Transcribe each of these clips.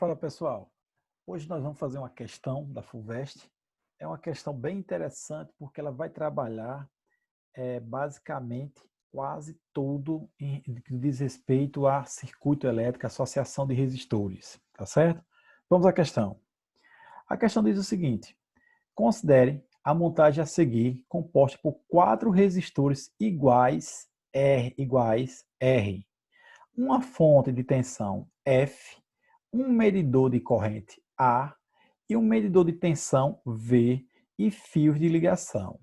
Fala pessoal, hoje nós vamos fazer uma questão da FUVEST. É uma questão bem interessante porque ela vai trabalhar basicamente quase tudo que diz respeito a circuito elétrico, associação de resistores, tá certo? Vamos à questão. A questão diz o seguinte: considere a montagem a seguir composta por 4 resistores iguais R, uma fonte de tensão F, um medidor de corrente A e um medidor de tensão V e fios de ligação.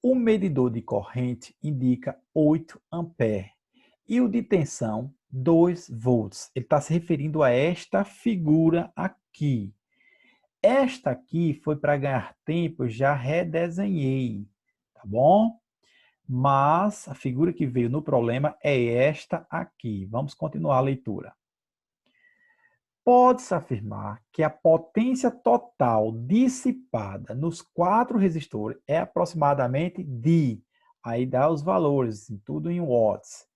O medidor de corrente indica 8 amperes e o de tensão 2 volts. Ele está se referindo a esta figura aqui. Esta aqui foi para ganhar tempo, eu já redesenhei, tá bom? Mas a figura que veio no problema é esta aqui. Vamos continuar a leitura. Pode-se afirmar que a potência total dissipada nos 4 resistores é aproximadamente de, aí dá os valores, tudo em watts.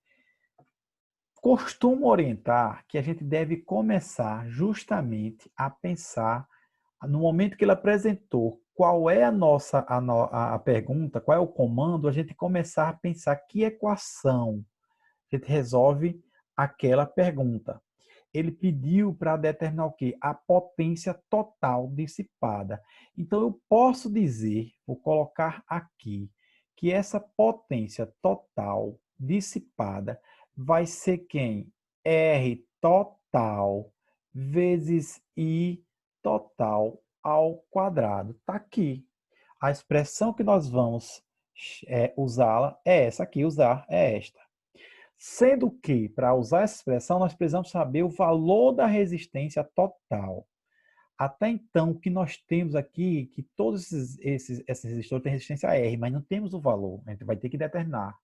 Costumo orientar que a gente deve começar justamente a pensar, no momento que ele apresentou, qual é a pergunta, qual é o comando, a gente começar a pensar que equação a gente resolve aquela pergunta. Ele pediu para determinar o quê? A potência total dissipada. Então, eu posso dizer, vou colocar aqui, que essa potência total dissipada vai ser quem? R total vezes I total ao quadrado. Está aqui. A expressão que nós vamos usá-la é essa aqui, usar é esta. Sendo que, para usar essa expressão, nós precisamos saber o valor da resistência total. Até então, o que nós temos aqui, que todos esses resistores têm resistência R, mas não temos o valor, a gente vai ter que determinar.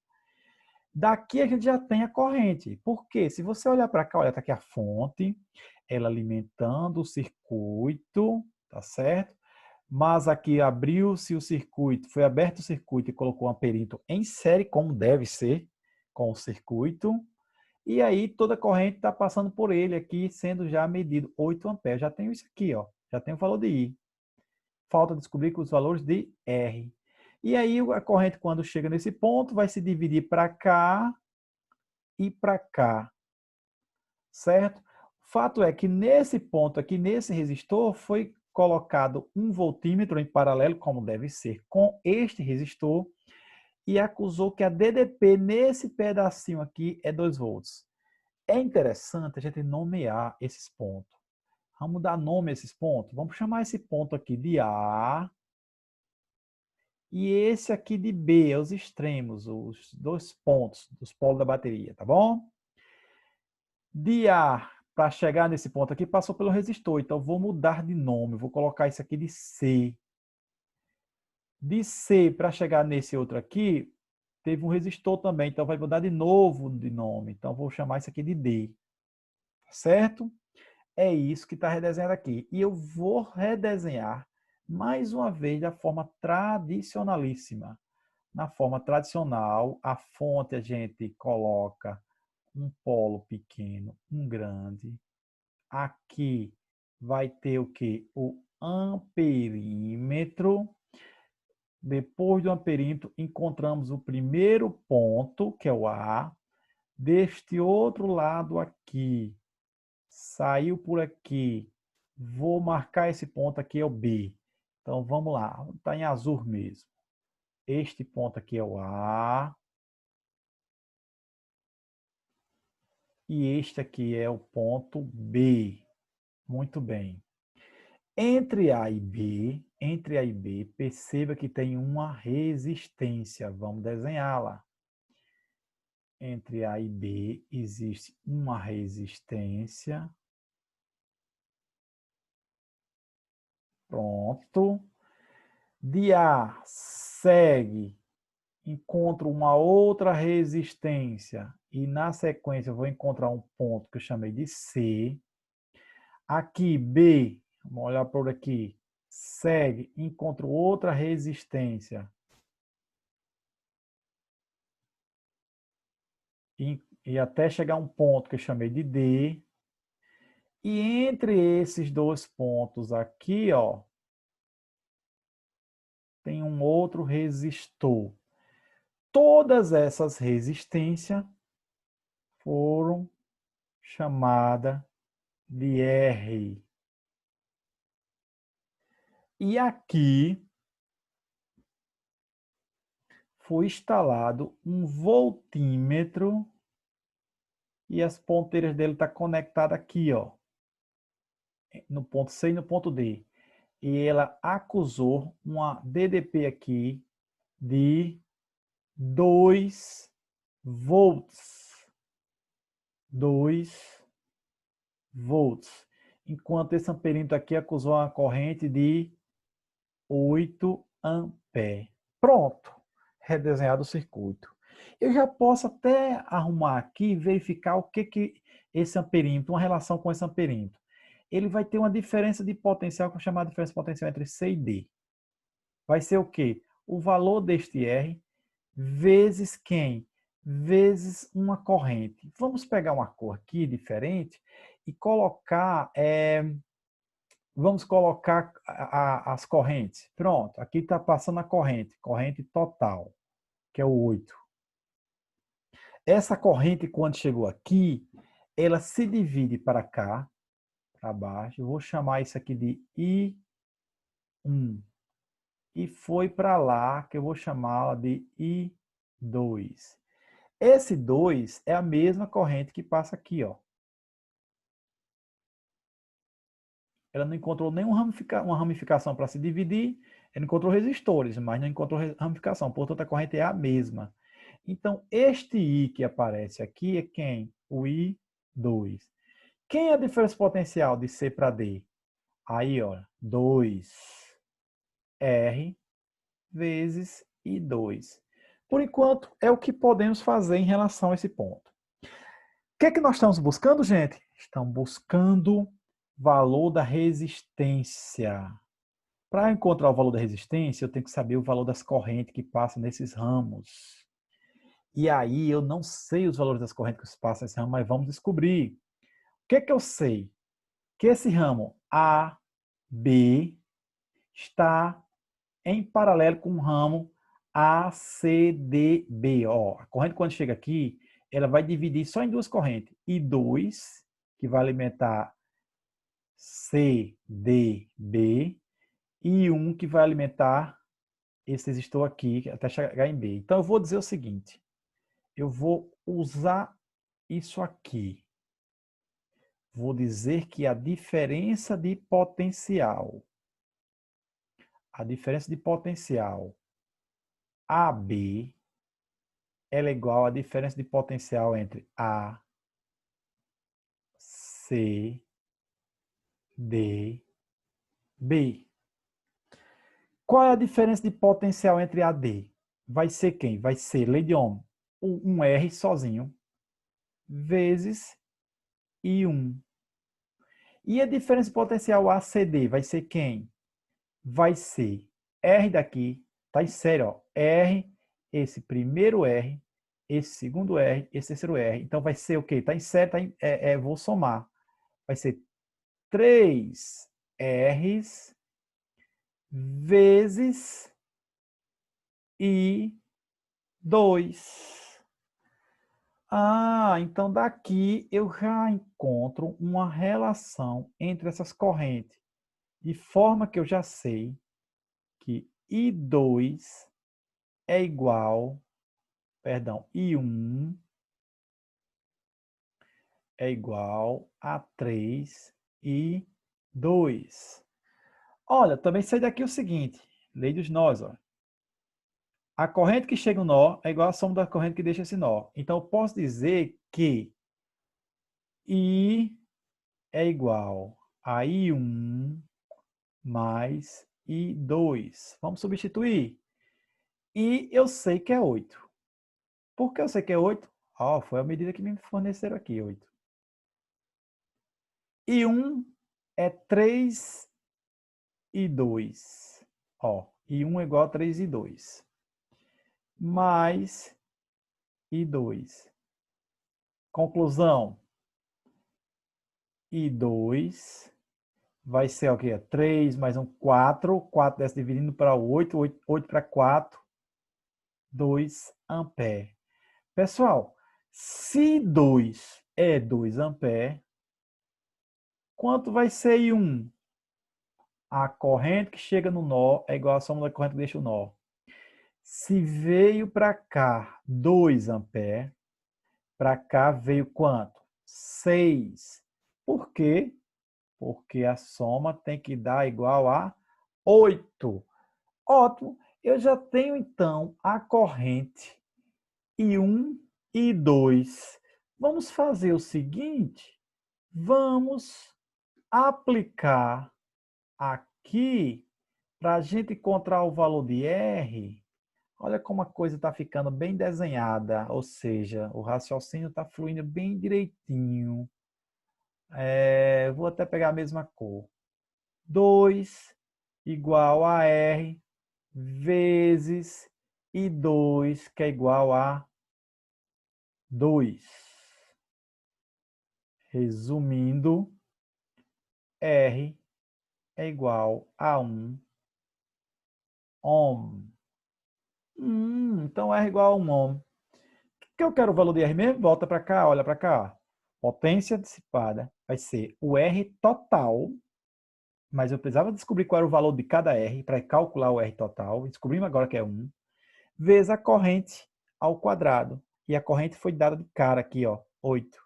Daqui a gente já tem a corrente. Por quê? Se você olhar para cá, olha, está aqui a fonte, ela alimentando o circuito, tá certo? Mas aqui abriu-se o circuito, foi aberto o circuito e colocou um amperímetro em série, como deve ser, com o circuito. E aí toda a corrente está passando por ele aqui, sendo já medido 8 amperes. Já tenho isso aqui, ó. Já tenho o valor de I. Falta descobrir os valores de R. E aí a corrente, quando chega nesse ponto, vai se dividir para cá e para cá. Certo? O fato é que nesse ponto aqui, nesse resistor, foi colocado um voltímetro em paralelo, como deve ser, com este resistor, e acusou que a DDP nesse pedacinho aqui é 2 volts. É interessante a gente nomear esses pontos. Vamos dar nome a esses pontos. Vamos chamar esse ponto aqui de A e esse aqui de B, os extremos, os 2 pontos dos polos da bateria, tá bom? De A para chegar nesse ponto aqui passou pelo resistor, então vou mudar de nome, vou colocar isso aqui de C. De C para chegar nesse outro aqui, teve um resistor também, então vai mudar de novo de nome, então vou chamar isso aqui de D, certo? É isso que está redesenhado aqui. E eu vou redesenhar mais uma vez da forma tradicionalíssima. Na forma tradicional, a fonte a gente coloca um polo pequeno, um grande. Aqui vai ter o que? O amperímetro. Depois do amperímetro, encontramos o primeiro ponto, que é o A. Deste outro lado aqui, saiu por aqui. Vou marcar esse ponto aqui, é o B. Então, vamos lá. Está em azul mesmo. Este ponto aqui é o A. E este aqui é o ponto B. Muito bem. Entre A e B, perceba que tem uma resistência. Vamos desenhá-la. Entre A e B existe uma resistência. Pronto. De A segue, encontro uma outra resistência e na sequência eu vou encontrar um ponto que eu chamei de C. Aqui, B, vamos olhar por aqui, segue, encontro outra resistência. E até chegar a um ponto que eu chamei de D. E entre esses dois pontos aqui, ó, tem um outro resistor. Todas essas resistências foram chamadas de R. E aqui foi instalado um voltímetro e as ponteiras dele estão conectadas aqui, ó, no ponto C e no ponto D. E ela acusou uma DDP aqui de 2 volts. 2 volts. Enquanto esse amperímetro aqui acusou uma corrente de 8 amperes. Pronto, redesenhado o circuito. Eu já posso até arrumar aqui e verificar o que esse amperímetro, uma relação com esse amperímetro. Ele vai ter uma diferença de potencial, que eu vou chamar de diferença de potencial entre C e D. Vai ser o quê? O valor deste R vezes quem? Vezes uma corrente. Vamos pegar uma cor aqui diferente e colocar... vamos colocar as correntes. Pronto, aqui está passando a corrente total, que é o 8. Essa corrente, quando chegou aqui, ela se divide para cá, para baixo. Eu vou chamar isso aqui de I1. E foi para lá, que eu vou chamá-la de I2. Esse 2 é a mesma corrente que passa aqui, ó. Ela não encontrou nenhuma ramificação para se dividir, ela encontrou resistores, mas não encontrou ramificação, portanto a corrente é a mesma. Então, este I que aparece aqui é quem? O I2. Quem é a diferença potencial de C para D? Aí, olha, 2R vezes I2. Por enquanto, é o que podemos fazer em relação a esse ponto. O que é que nós estamos buscando, gente? Estamos buscando valor da resistência. Para encontrar o valor da resistência, eu tenho que saber o valor das correntes que passam nesses ramos. E aí eu não sei os valores das correntes que passam nesse ramo, mas vamos descobrir. O que é que eu sei? Que esse ramo A, B, está em paralelo com o ramo ACDB. Ó, a corrente, quando chega aqui, ela vai dividir só em duas correntes. I2, que vai alimentar CDB, e um que vai alimentar esse resistor aqui até chegar em B. Então eu vou dizer o seguinte, eu vou usar isso aqui. Vou dizer que a diferença de potencial AB ela é igual à diferença de potencial entre A, C, D, B. Qual é a diferença de potencial entre A e D? Vai ser quem? Vai ser, lei de Ohm, um R sozinho, vezes I1. E a diferença de potencial ACD vai ser quem? Vai ser R daqui, tá em série, ó, R, esse primeiro R, esse segundo R, esse terceiro R. Então vai ser o quê? Tá em série, vou somar. Vai ser 3 R's vezes I2. Ah, então daqui eu já encontro uma relação entre essas correntes, de forma que eu já sei que I2 é igual, perdão, I1 é igual a 3 e 2. Olha, também sei daqui o seguinte, lei dos nós, ó. A corrente que chega no nó é igual à soma da corrente que deixa esse nó. Então, eu posso dizer que I é igual a I1 mais I2. Vamos substituir. E eu sei que é 8. Por que eu sei que é 8? Ó, foi a medida que me forneceram aqui, 8. I1 é 3 e 2. Ó, I1 é igual a 3 e 2. Mais I2. Conclusão. e 2 vai ser o quê? 3 mais um 4. 4 desce dividindo para 8. 8 para 4. 2 ampere. Pessoal, se 2 é 2 ampere, quanto vai ser em 1? A corrente que chega no nó é igual à soma da corrente que deixa o nó. Se veio para cá 2 ampere, para cá veio quanto? 6. Por quê? Porque a soma tem que dar igual a 8. Ótimo. Eu já tenho, então, a corrente I1 e 2. Vamos fazer o seguinte. Vamos aplicar aqui para a gente encontrar o valor de R. Olha como a coisa está ficando bem desenhada, ou seja, o raciocínio está fluindo bem direitinho. Vou até pegar a mesma cor. 2 igual a R vezes I2, que é igual a 2. Resumindo, R é igual a 1 ohm. Então R é igual a 1 ohm. O que eu quero o valor de R mesmo? Volta para cá, olha para cá. Potência dissipada vai ser o R total, mas eu precisava descobrir qual era o valor de cada R para calcular o R total. Descobrimos agora que é 1, vezes a corrente ao quadrado. E a corrente foi dada de cara aqui, ó, 8.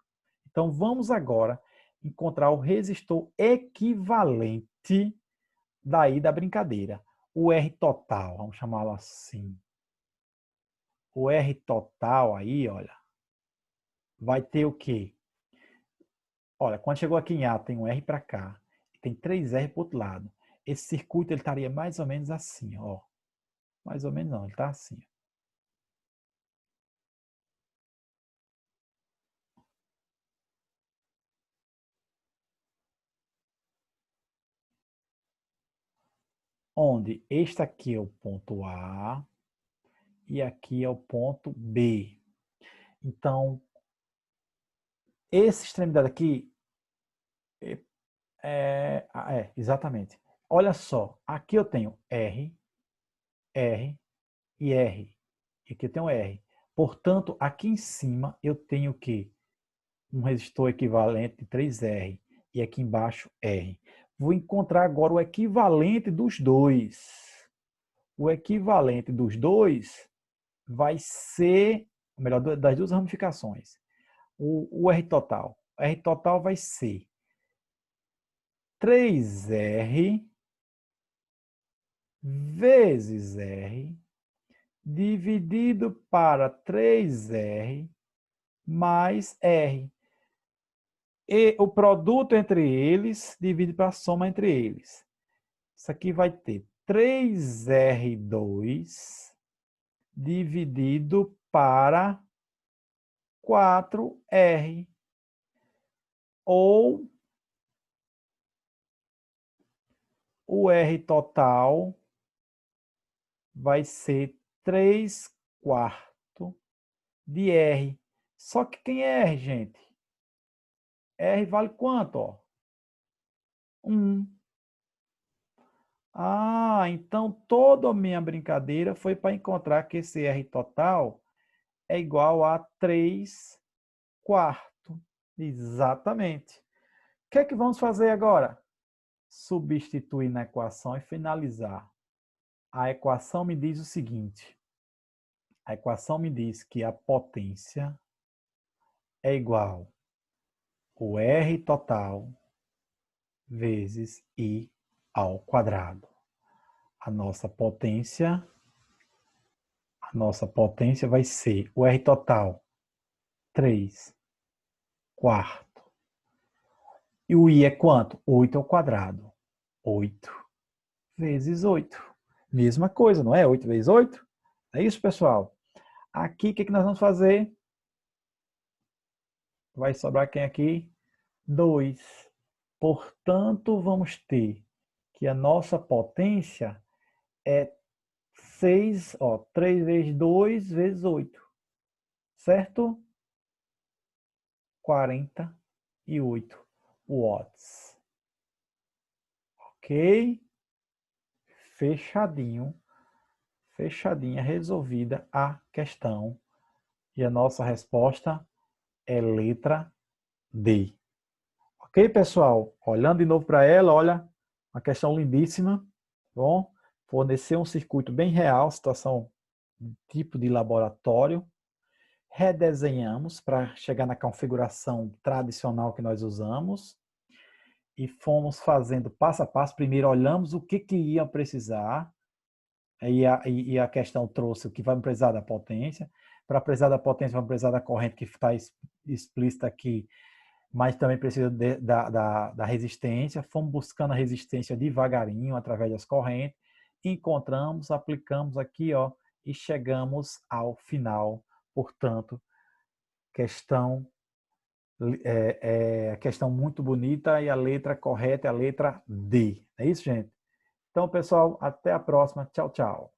Então vamos agora encontrar o resistor equivalente daí da brincadeira. O R total, vamos chamá-lo assim. O R total aí, olha, vai ter o quê? Olha, quando chegou aqui em A, tem um R para cá, tem 3R para o outro lado. Esse circuito ele estaria mais ou menos assim, ó. Mais ou menos não, ele está assim. Onde este aqui é o ponto A e aqui é o ponto B. Então, essa extremidade aqui exatamente. Olha só, aqui eu tenho R, R e R. E aqui eu tenho R. Portanto, aqui em cima eu tenho o quê? Um resistor equivalente de 3R. E aqui embaixo, R. Vou encontrar agora o equivalente dos dois. O equivalente dos dois vai ser, ou melhor, das duas ramificações. O R total. O R total vai ser 3R vezes R dividido para 3R mais R. E o produto entre eles divide para a soma entre eles. Isso aqui vai ter 3R2 dividido para 4R. Ou o R total vai ser 3 quartos de R. Só que quem é R, gente? R vale quanto? Ó? 1. Então toda a minha brincadeira foi para encontrar que esse R total é igual a 3 quartos. Exatamente. O que é que vamos fazer agora? Substituir na equação e finalizar. A equação me diz o seguinte. A equação me diz que a potência é igual o R total vezes I ao quadrado. A nossa potência vai ser o R total, 3 quartos. E o I é quanto? 8 ao quadrado. 8 vezes 8. Mesma coisa, não é? 8 vezes 8? É isso, pessoal? Aqui, o que nós vamos fazer? Vai sobrar quem aqui? 2. Portanto, vamos ter que a nossa potência é 6, ó, 3 vezes 2 vezes 8, certo? 48. watts. Ok? Fechadinho. Fechadinha, resolvida a questão. E a nossa resposta é letra D. Ok, pessoal? Olhando de novo para ela, olha, uma questão lindíssima. Bom, fornecer um circuito bem real, situação tipo de laboratório. Redesenhamos para chegar na configuração tradicional que nós usamos. E fomos fazendo passo a passo. Primeiro olhamos o que ia precisar. E a questão trouxe o que vai precisar da potência. Para precisar da potência, vamos precisar da corrente que está explícita aqui, mas também precisa da resistência. Fomos buscando a resistência devagarinho, através das correntes. Encontramos, aplicamos aqui, ó, e chegamos ao final. Portanto, questão questão muito bonita e a letra correta é a letra D. É isso, gente? Então, pessoal, até a próxima. Tchau, tchau.